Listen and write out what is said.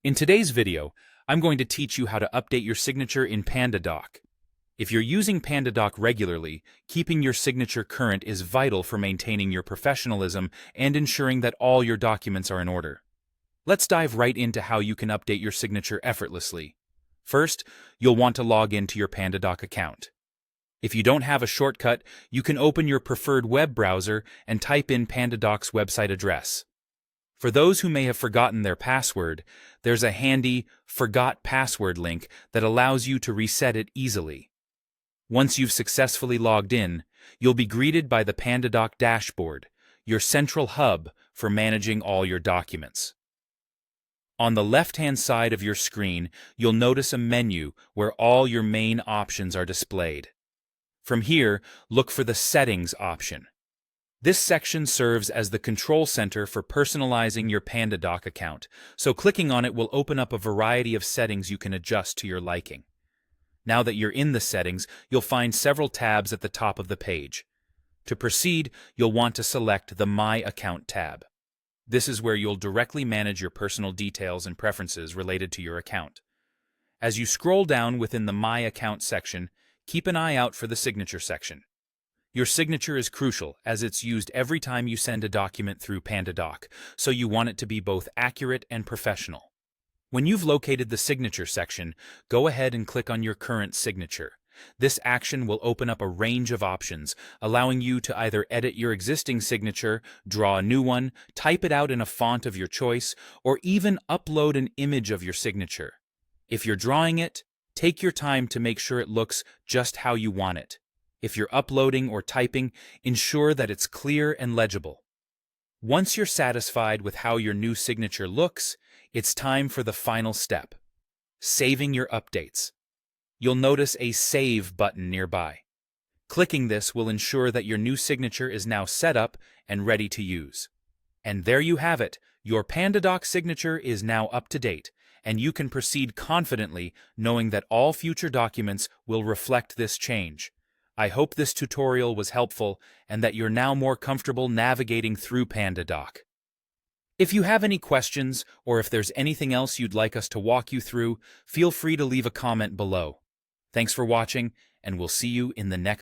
In today's video, I'm going to teach you how to update your signature in Pandadoc. If you're using Pandadoc regularly, keeping your signature current is vital for maintaining your professionalism and ensuring that all your documents are in order. Let's dive right into how you can update your signature effortlessly. First, you'll want to log into your Pandadoc account. If you don't have a shortcut, you can open your preferred web browser and type in Pandadoc's website address. For those who may have forgotten their password, there's a handy Forgot Password link that allows you to reset it easily. Once you've successfully logged in, you'll be greeted by the Pandadoc dashboard, your central hub for managing all your documents. On the left-hand side of your screen, you'll notice a menu where all your main options are displayed. From here, look for the Settings option. This section serves as the control center for personalizing your Pandadoc account, so clicking on it will open up a variety of settings you can adjust to your liking. Now that you're in the settings, you'll find several tabs at the top of the page. To proceed, you'll want to select the My Account tab. This is where you'll directly manage your personal details and preferences related to your account. As you scroll down within the My Account section, keep an eye out for the Signature section. Your signature is crucial as it's used every time you send a document through Pandadoc, so you want it to be both accurate and professional. When you've located the Signature section, go ahead and click on your current signature. This action will open up a range of options, allowing you to either edit your existing signature, draw a new one, type it out in a font of your choice, or even upload an image of your signature. If you're drawing it, take your time to make sure it looks just how you want it. If you're uploading or typing, ensure that it's clear and legible. Once you're satisfied with how your new signature looks, it's time for the final step: saving your updates. You'll notice a Save button nearby. Clicking this will ensure that your new signature is now set up and ready to use. And there you have it. Your Pandadoc signature is now up to date, and you can proceed confidently knowing that all future documents will reflect this change. I hope this tutorial was helpful and that you're now more comfortable navigating through Pandadoc. If you have any questions or if there's anything else you'd like us to walk you through, feel free to leave a comment below. Thanks for watching, and we'll see you in the next